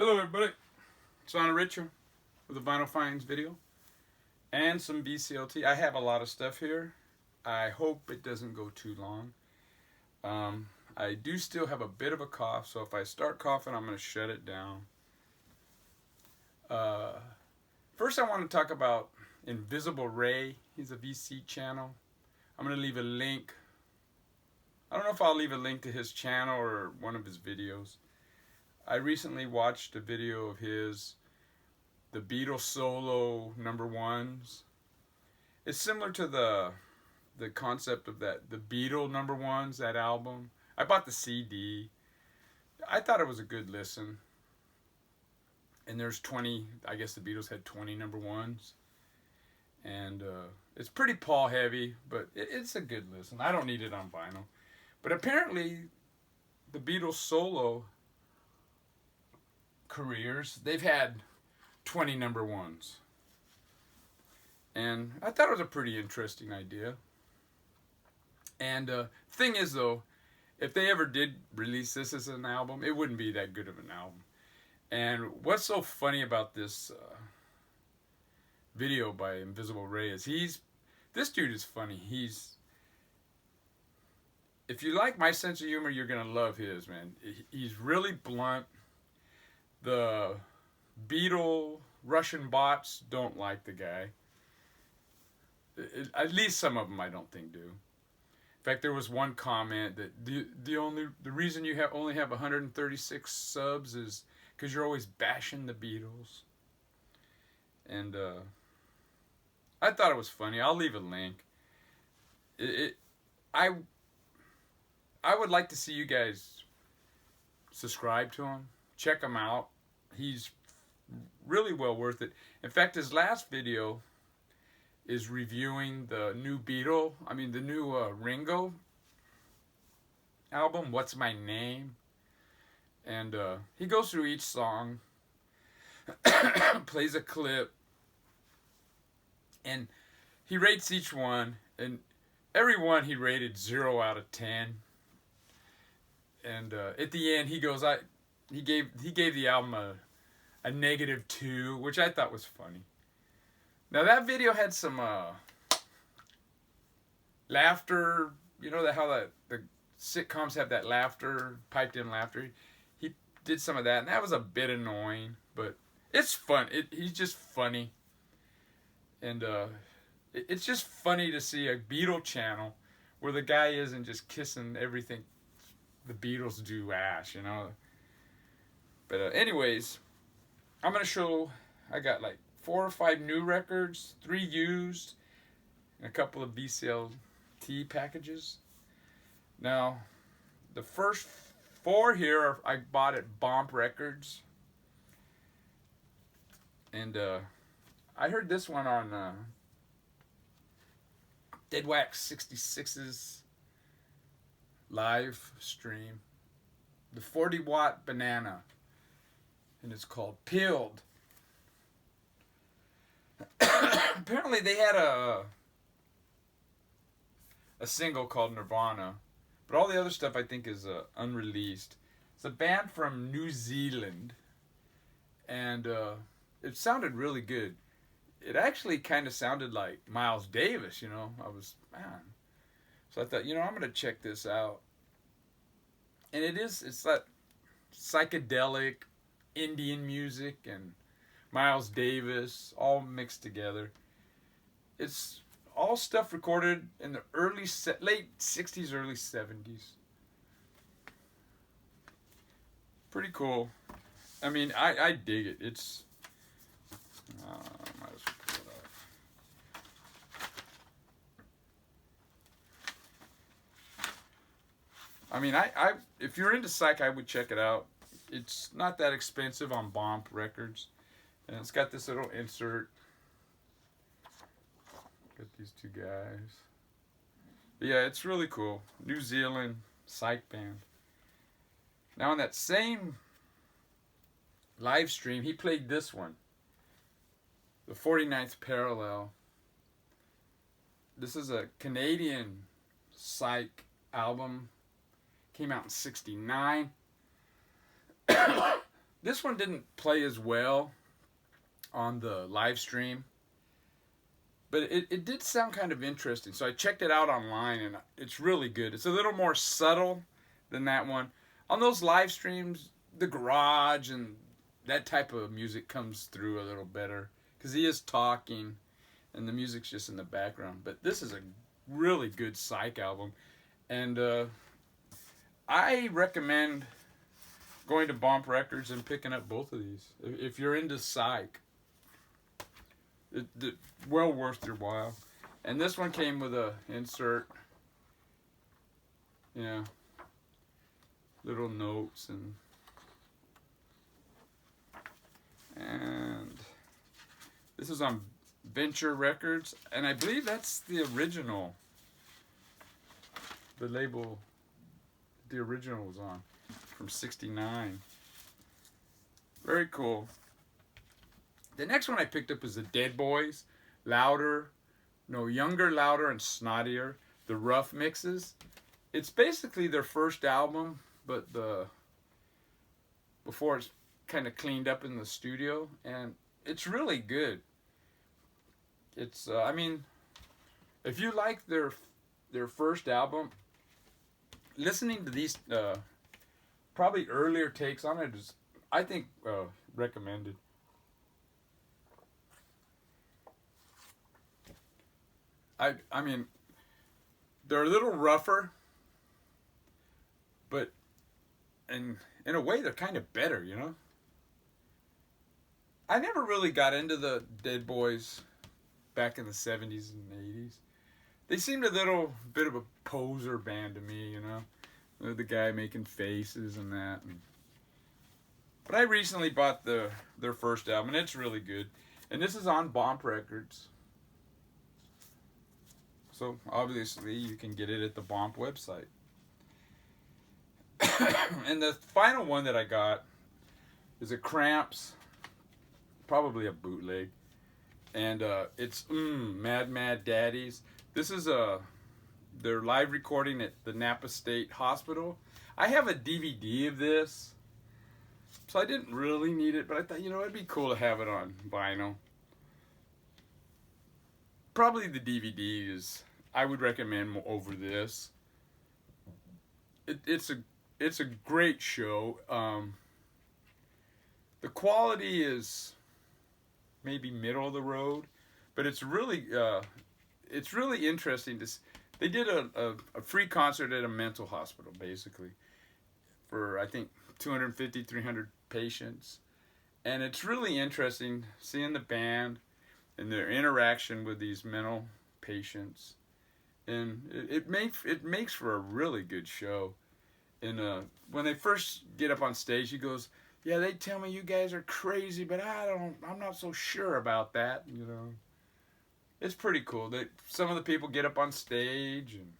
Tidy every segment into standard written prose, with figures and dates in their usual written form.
Hello everybody, it's Richie with a Vinyl Finds video and some VCLT. I have a lot of stuff here. I hope it doesn't go too long. I do still have a bit of a cough, so if I start coughing, I'm going to shut it down. First I want to talk about Invisible Ray. He's a VC channel. I'm going to leave a link. I don't know if I'll leave a link to his channel or one of his videos. I recently watched a video of his, the Beatles solo #1s. It's similar to the concept of the Beatle #1s, that album. I bought the CD. I thought it was a good listen. And there's 20, I guess the Beatles had 20 #1s. And it's pretty Paul heavy, but it's a good listen. I don't need it on vinyl. But apparently, the Beatles solo careers, they've had 20 #1s. And I thought it was a pretty interesting idea. And thing is though, if they ever did release this as an album, it wouldn't be that good of an album. And what's so funny about this video by Invisible Ray is this dude is funny. If you like my sense of humor, you're gonna love his, man. He's really blunt. The Beatle Russian bots don't like the guy. At least some of them I don't think do. In fact, there was one comment that the reason you only have 136 subs is because you're always bashing the Beatles. And I thought it was funny. I'll leave a link. I would like to see you guys subscribe to him. Check him out. He's really well worth it. In fact, his last video is reviewing the new Ringo album, What's My Name? And he goes through each song, plays a clip, and he rates each one, and every one he rated 0 out of 10. And at the end, he goes, he gave the album a -2, which I thought was funny. Now that video had some laughter. You know how the sitcoms have that laughter, piped in laughter. He did some of that, and that was a bit annoying, but it's fun. He's just funny, and it's just funny to see a Beatle channel where the guy isn't just kissing everything the Beatles do ass, you know. But anyways, I'm going to show, I got like 4 or 5 new records, 3 used, and a couple of VCLT packages. Now, the first 4 here I bought at Bomp Records. And I heard this one on Dead Wax 66's live stream. The 40-watt Banana. And it's called Pilled. Apparently they had a single called Nirvana, but all the other stuff I think is unreleased. It's a band from New Zealand, and it sounded really good. It actually kind of sounded like Miles Davis, you know. So I thought, you know, I'm gonna check this out. And it's that psychedelic Indian music and Miles Davis all mixed together. It's all stuff recorded in the late 60s, early 70s. Pretty cool. I mean, I dig it. It's might as well pull it off. I mean, if you're into psych, I would check it out. It's not that expensive on Bomp Records. And it's got this little insert. Got these 2 guys. But yeah, it's really cool. New Zealand psych band. Now on that same live stream, he played this one. The 49th Parallel. This is a Canadian psych album. Came out in '69. This one didn't play as well on the live stream, but it did sound kind of interesting. So I checked it out online, and it's really good. It's a little more subtle than that one. On those live streams, the garage and that type of music comes through a little better because he is talking and the music's just in the background. But this is a really good psych album, and I recommend going to Bomp Records and picking up both of these if you're into psych. It well worth your while. And this one came with a insert, yeah, little notes and this is on Venture Records, and I believe that's the original. The label the original was on from '69. Very cool. The next one I picked up is the Dead Boys, Louder, No Younger, Louder, and Snottier, the Rough Mixes. It's basically their first album, but before it's kind of cleaned up in the studio, and it's really good. It's I mean, if you like their first album, listening to these probably earlier takes on it is, I think, recommended. I mean, they're a little rougher, but in a way they're kind of better, you know? I never really got into the Dead Boys back in the 70s and 80s. They seemed a little bit of a poser band to me, you know? The guy making faces and that. But I recently bought their first album, and it's really good. And this is on Bomp Records. So obviously you can get it at the Bomp website. And the final one that I got is a Cramps, probably a bootleg, and it's Mad Mad Daddies. This is their live recording at the Napa State Hospital. I have a DVD of this, so I didn't really need it, but I thought, you know, it'd be cool to have it on vinyl. Probably the DVD is, I would recommend over this. It's a great show. The quality is maybe middle of the road, but it's really interesting. They did a free concert at a mental hospital, basically, for I think 250, 300 patients, and it's really interesting seeing the band and their interaction with these mental patients, and it makes for a really good show. And when they first get up on stage, he goes, "Yeah, they tell me you guys are crazy, but I'm not so sure about that." You know, it's pretty cool. Some of the people get up on stage, and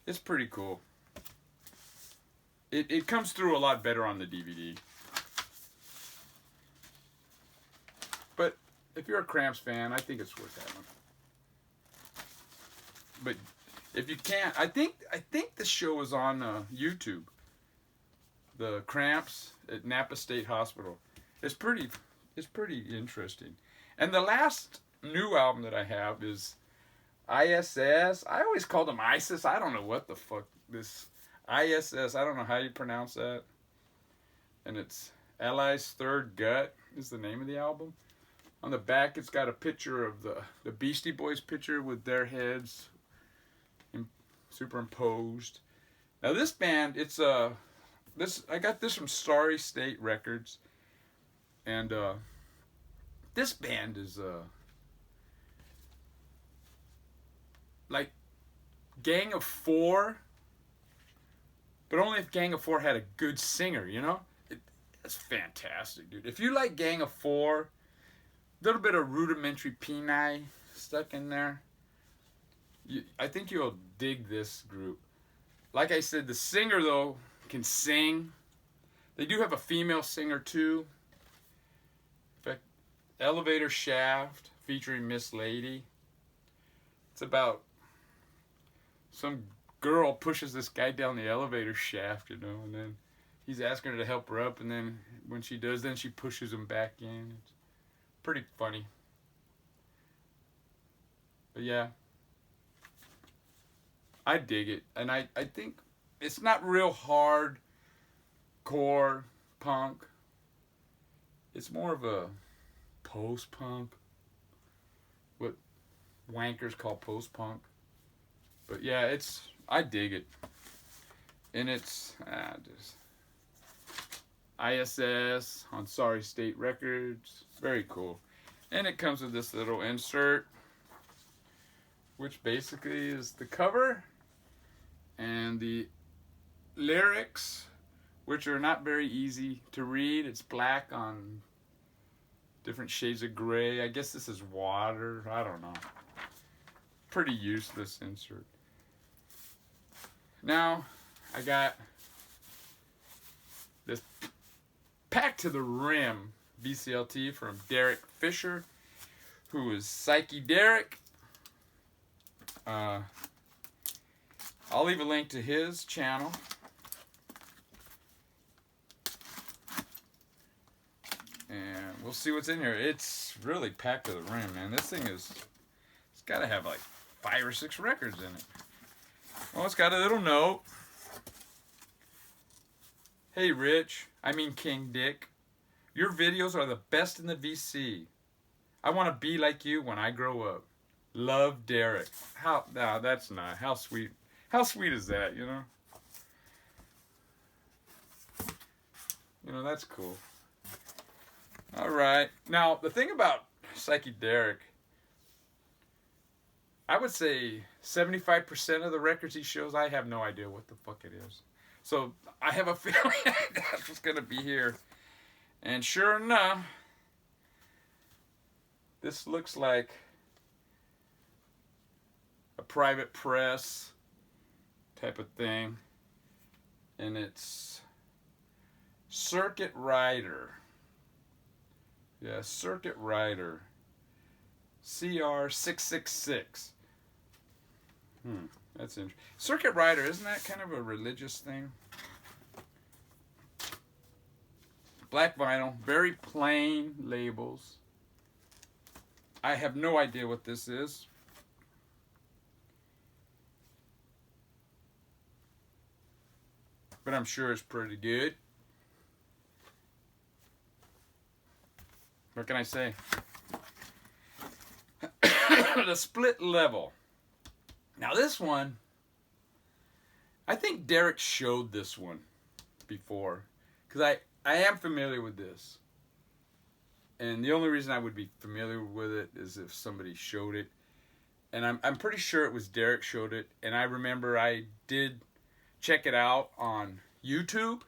it's pretty cool. It comes through a lot better on the DVD. But if you're a Cramps fan, I think it's worth having. But if you can't, I think the show is on YouTube. The Cramps at Napa State Hospital. It's pretty interesting. And the last new album that I have is ISS. I always called them ISIS. I don't know what the fuck this ISS. I don't know how you pronounce that. And it's Allies Third Gut is the name of the album. On the back, it's got a picture of the Beastie Boys picture with their heads superimposed. Now this band, it's I got this from Starry State Records, and this band is like Gang of Four, but only if Gang of Four had a good singer, you know? It's fantastic, dude. If you like Gang of Four, a little bit of rudimentary Peni stuck in there, I think you'll dig this group. Like I said, the singer, though, can sing. They do have a female singer, too. In fact, Elevator Shaft, featuring Miss Lady. It's about some girl pushes this guy down the elevator shaft, you know, and then he's asking her to help her up, and then when she does, then she pushes him back in. It's pretty funny. But yeah, I dig it. And I think it's not real hardcore punk. It's more of a post-punk. What wankers call post-punk. But yeah, I dig it. And it's just ISS on Sorry State Records. Very cool. And it comes with this little insert, which basically is the cover and the lyrics, which are not very easy to read. It's black on different shades of gray. I guess this is water. I don't know. Pretty useless insert. Now, I got this packed to the rim VCLT from Derek Fisher, who is PsycheDerek. I'll leave a link to his channel. And we'll see what's in here. It's really packed to the rim, man. This thing it's got to have like 5 or 6 records in it. Well, it's got a little note. Hey, King Dick. Your videos are the best in the VC. I want to be like you when I grow up. Love, Derek. That's not. How sweet. How sweet is that, you know? You know, that's cool. All right. Now, the thing about PsycheDerek, I would say 75% of the records he shows, I have no idea what the fuck it is. So, I have a feeling that's what's going to be here. And sure enough, this looks like a private press type of thing. And it's Circuit Rider. Yeah, Circuit Rider. CR666. That's interesting. Circuit Rider, isn't that kind of a religious thing? Black vinyl, very plain labels. I have no idea what this is. But I'm sure it's pretty good. What can I say? The split level. Now this one, I think Derek showed this one before. Because I am familiar with this. And the only reason I would be familiar with it is if somebody showed it. And I'm pretty sure it was Derek showed it. And I remember I did check it out on YouTube.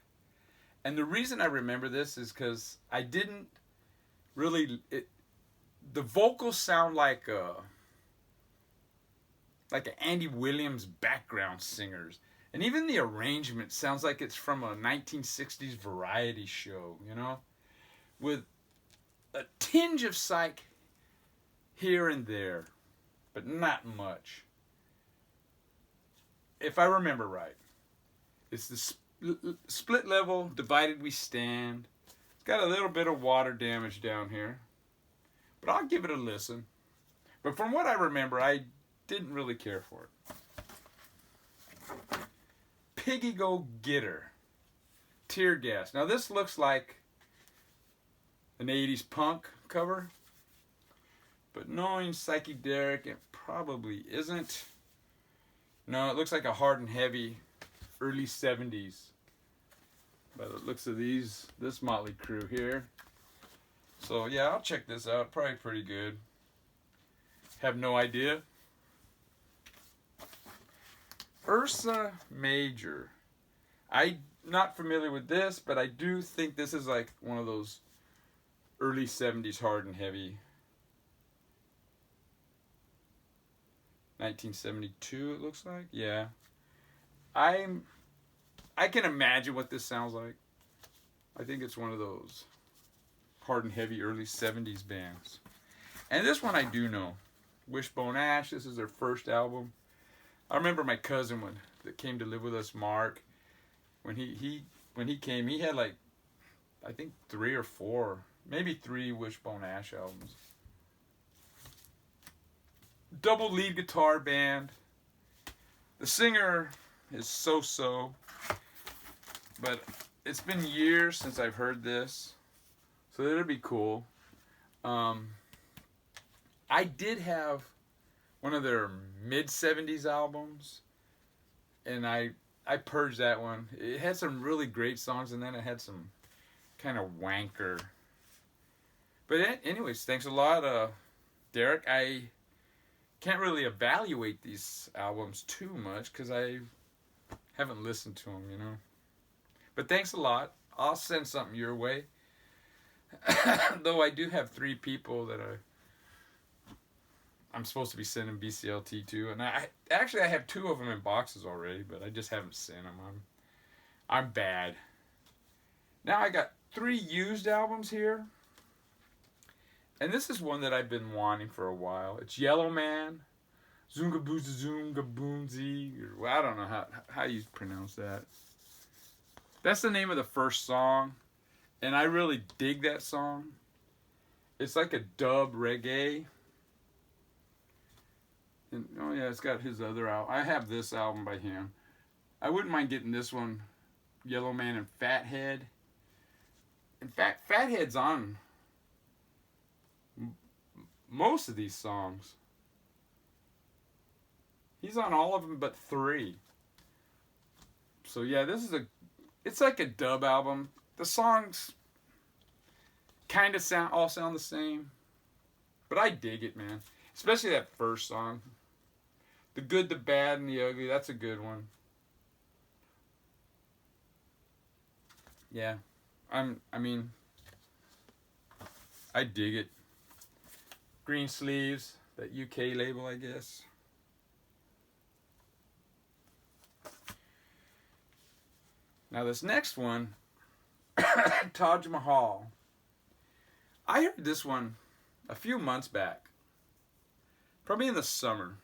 And the reason I remember this is because I didn't really... the vocals sound like an Andy Williams background singers. And even the arrangement sounds like it's from a 1960s variety show, you know? With a tinge of psych here and there, but not much. If I remember right. It's the split level, divided we stand. It's got a little bit of water damage down here. But I'll give it a listen. But from what I remember, I didn't really care for it. Piggy Go Getter. Tear Gas. Now this looks like an 80s punk cover. But knowing PsycheDerek, it probably isn't. No, it looks like a hard and heavy early 70s. By the looks of this motley crew here. So yeah, I'll check this out. Probably pretty good. Have no idea. Ursa Major. I'm not familiar with this, but I do think this is like one of those early 70s hard and heavy. 1972 it looks like. Yeah. I can imagine what this sounds like. I think it's one of those hard and heavy early 70s bands. And this one I do know. Wishbone Ash, this is their first album. I remember my cousin that came to live with us, Mark, when he when he came, he had like, I think 3 or 4, maybe 3 Wishbone Ash albums. Double lead guitar band. The singer is so-so, but it's been years since I've heard this, so it'll be cool. I did have one of their mid-70s albums, and I purged that one. It had some really great songs, and then it had some kind of wanker. But anyways, thanks a lot, Derek. I can't really evaluate these albums too much because I haven't listened to them, you know. But thanks a lot. I'll send something your way. Though I do have 3 people that I'm supposed to be sending BCLT to, and I have 2 of them in boxes already, but I just haven't sent them. I'm bad. Now I got 3 used albums here, and this is one that I've been wanting for a while. It's Yellow Man, Zunga Booza Zunga Boomzy, or I don't know how you pronounce that. That's the name of the first song, and I really dig that song. It's like a dub reggae. And, oh yeah, it's got his other album. I have this album by him. I wouldn't mind getting this one, Yellow Man and Fathead. In fact, Fathead's on most of these songs. He's on all of them but 3. So yeah, it's like a dub album. The songs kind of all sound the same, but I dig it, man. Especially that first song. The Good, the Bad, and the Ugly. That's a good one. Yeah. I mean, I dig it. Green Sleeves, that UK label, I guess. Now this next one, Taj Mahal. I heard this one a few months back. Probably in the summer.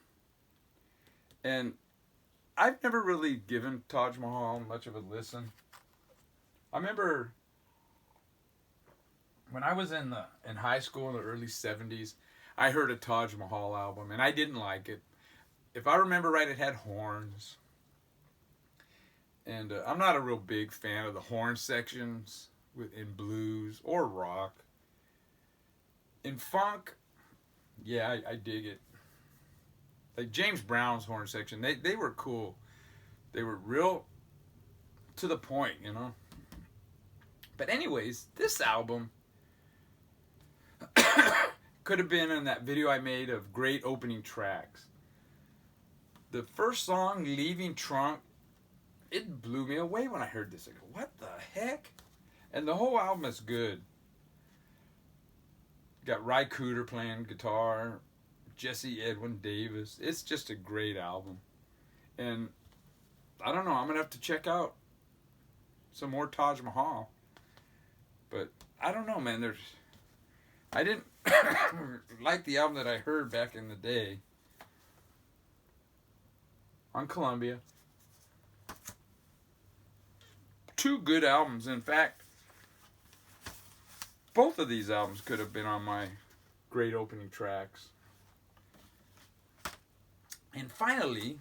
And I've never really given Taj Mahal much of a listen. I remember when I was in high school in the early 70s, I heard a Taj Mahal album, and I didn't like it. If I remember right, it had horns. And I'm not a real big fan of the horn sections in blues or rock. In funk, yeah, I dig it. Like James Brown's horn section, they were cool. They were real to the point, you know. But anyways, this album could have been in that video I made of great opening tracks. The first song, Leaving Trunk, it blew me away when I heard this. I go, what the heck? And the whole album is good. Got Ry Cooder playing guitar, Jesse Edwin Davis. It's just a great album. And I don't know, I'm going to have to check out some more Taj Mahal. But I don't know, man. I didn't like the album that I heard back in the day on Columbia. 2 good albums. In fact, both of these albums could have been on my great opening tracks. And finally,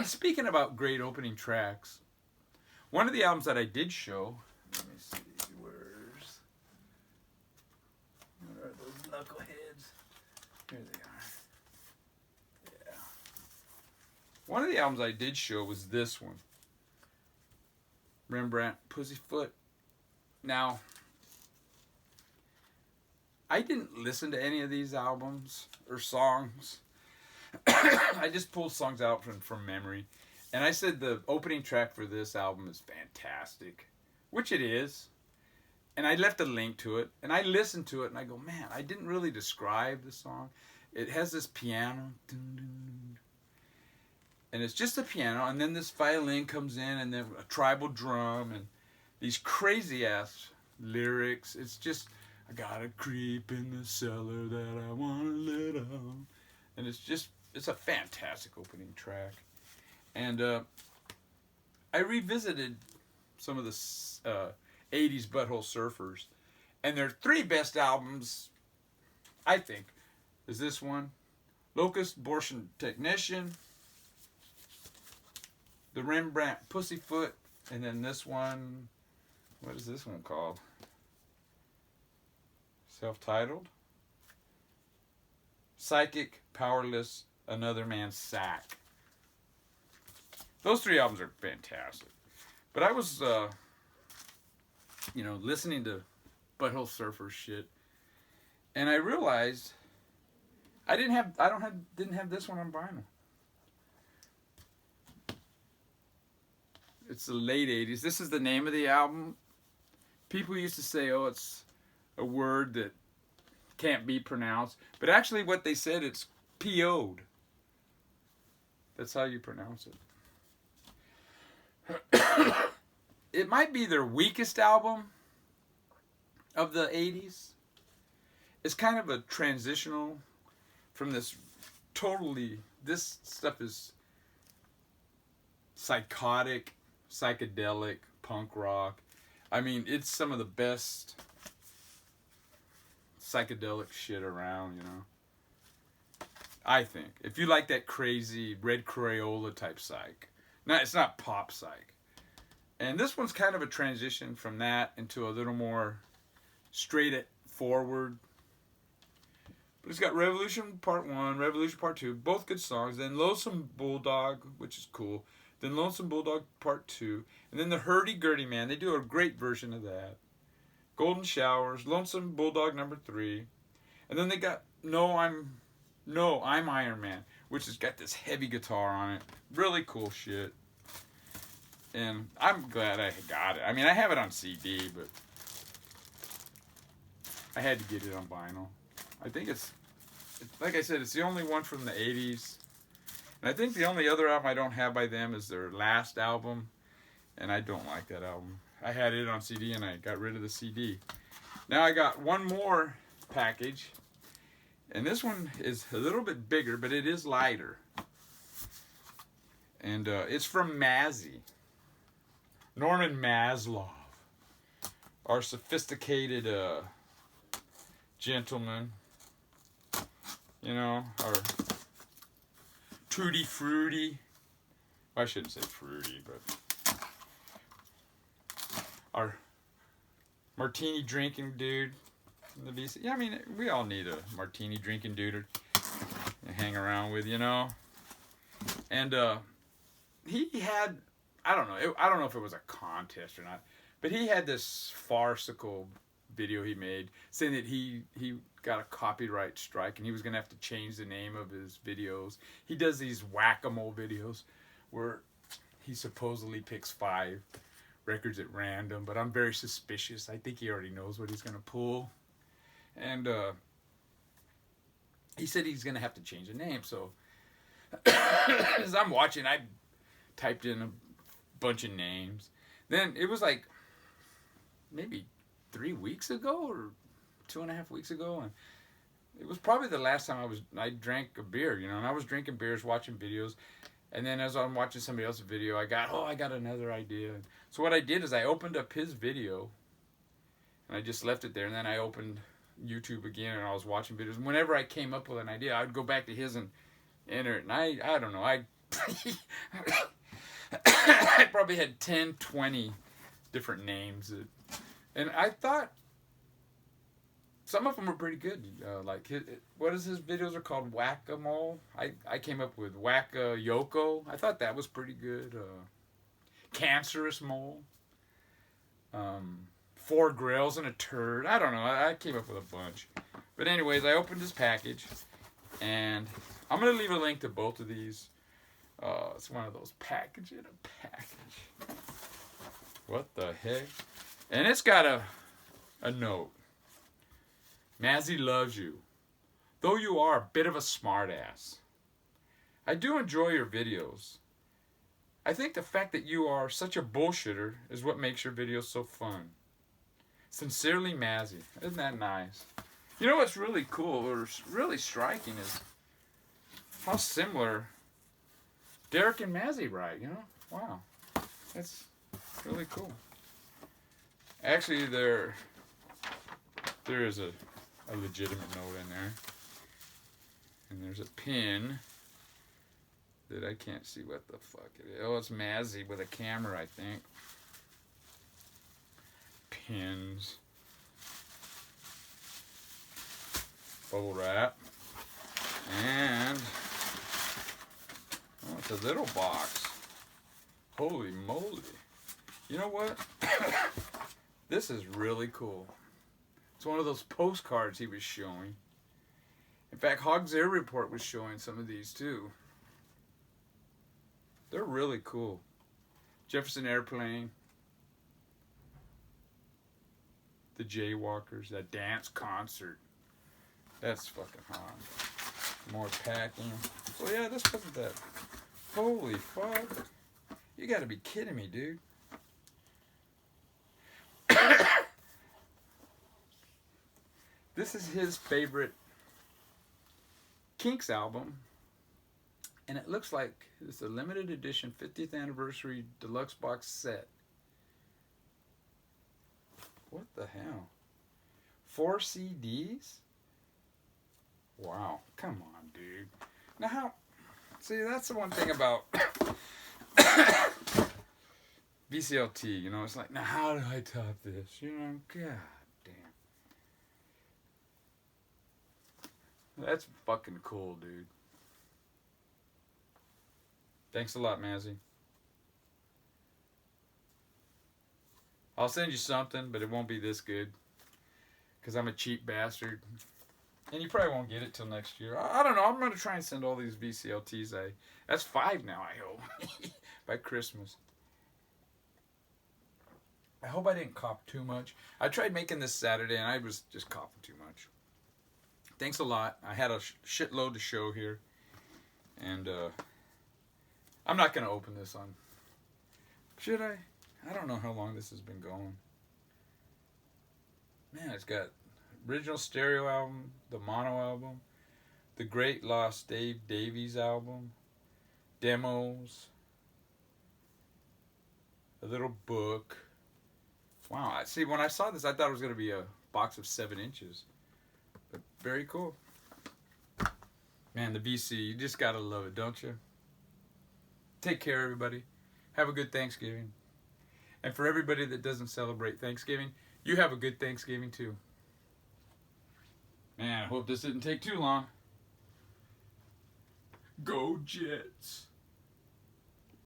speaking about great opening tracks, one of the albums that I did show, let me see, where are those knuckleheads? Here they are. Yeah. One of the albums I did show was this one, Rembrandt Pussyfoot. Now, I didn't listen to any of these albums or songs. I just pulled songs out from memory. And I said the opening track for this album is fantastic, which it is. And I left a link to it, and I listened to it, and I go, man, I didn't really describe the song. It has this piano, and it's just a piano, and then this violin comes in, and then a tribal drum, and these crazy-ass lyrics. It's just, I got a creep in the cellar that I want to let out. And it's a fantastic opening track. And I revisited some of the 80s Butthole Surfers, and their 3 best albums, I think, is this one, Locust Abortion Technician, the Rembrandt Pussyfoot, and then this one, what is this one called? Self-titled? Psychic, Powerless, Another Man's Sack. Those 3 albums are fantastic. But I was, listening to Butthole Surfer shit, and I realized I didn't have this one on vinyl. It's the late 80s. This is the name of the album. People used to say, oh, it's a word that can't be pronounced. But actually what they said, it's PO'd. That's how you pronounce it. It might be their weakest album of the 80s. It's kind of a transitional from this this stuff is psychotic, psychedelic, punk rock. I mean, it's some of the best psychedelic shit around, I think. If you like that crazy Red Crayola type psych. No, it's not pop psych. And this one's kind of a transition from that into a little more straight forward. But it's got Revolution Part 1, Revolution Part 2, both good songs. Then Lonesome Bulldog, which is cool. Then Lonesome Bulldog Part 2. And then the Hurdy-Gurdy Man. They do a great version of that. Golden Showers, Lonesome Bulldog number 3. And then they got I'm Iron Man, which has got this heavy guitar on it. Really cool shit. And I'm glad I got it. I mean, I have it on CD, but I had to get it on vinyl. I think it's like I said, it's the only one from the 80s. And I think the only other album I don't have by them is their last album. And I don't like that album. I had it on CD and I got rid of the CD. Now I got one more package. And this one is a little bit bigger, but it is lighter. And it's from Mazzy. Norman Maslov. Our sophisticated gentleman. Our tutti fruity. Well, I shouldn't say fruity, but our martini drinking dude. The BC. Yeah, I mean, we all need a martini drinking dude to hang around with, And he had, I don't know if it was a contest or not, but he had this farcical video he made saying that he got a copyright strike and he was going to have to change the name of his videos. He does these whack-a-mole videos where he supposedly picks 5 records at random, but I'm very suspicious. I think he already knows what he's going to pull. And he said he's going to have to change the name. So as I'm watching, I typed in a bunch of names. Then it was like maybe 3 weeks ago or 2.5 weeks ago. And it was probably the last time I drank a beer, and I was drinking beers, watching videos. And then as I'm watching somebody else's video, I got another idea. So what I did is I opened up his video and I just left it there. And then I opened YouTube again and I was watching videos. And whenever I came up with an idea, I would go back to his and enter it. And I don't know, I probably had 10, 20 different names. And I thought some of them were pretty good. What is his videos are called? Whack-a-mole. I came up with Whack-a-Yoko. I thought that was pretty good. Cancerous Mole. 4 Grails and a Turd. I don't know. I came up with a bunch. But anyways, I opened this package. And I'm going to leave a link to both of these. It's one of those package in a package. What the heck? And it's got a note. Mazzy loves you, though you are a bit of a smartass. I do enjoy your videos. I think the fact that you are such a bullshitter is what makes your videos so fun. Sincerely, Mazzy. Isn't that nice? You know what's really cool or really striking is how similar Derek and Mazzy write, Wow. That's really cool. Actually, there is a legitimate note in there. And there's a pin that I can't see what the fuck it is. Oh, it's Mazzy with a camera, I think. Pins. Bubble wrap. And oh, it's a little box. Holy moly. You know what? This is really cool. It's one of those postcards he was showing. In fact, Hog's Air Report was showing some of these too. They're really cool. Jefferson Airplane. The Jaywalkers. That dance concert. That's fucking hot. More packing. So yeah, this wasn't that. Holy fuck. You gotta be kidding me, dude. This is his favorite Kinks album. And it looks like it's a limited edition 50th anniversary deluxe box set. What the hell? 4 CDs? Wow. Come on, dude. Now how... See, that's the one thing about VCLT, you know, it's like, now how do I top this? You know, god damn. That's fucking cool, dude. Thanks a lot, Mazzy. I'll send you something, but it won't be this good. Because I'm a cheap bastard. And you probably won't get it till next year. I don't know. I'm going to try and send all these VCLTs. That's 5 now, I hope. By Christmas. I hope I didn't cop too much. I tried making this Saturday, and I was just copping too much. Thanks a lot. I had a shitload to show here. And I'm not going to open this on... Should I? I don't know how long this has been going. Man, it's got original stereo album, the mono album, the Great Lost Dave Davies album, demos, a little book. Wow, see, when I saw this, I thought it was going to be a box of 7 inches. But very cool. Man, the VC, you just got to love it, don't you? Take care, everybody. Have a good Thanksgiving. And for everybody that doesn't celebrate Thanksgiving, you have a good Thanksgiving too. Man, I hope this didn't take too long. Go Jets.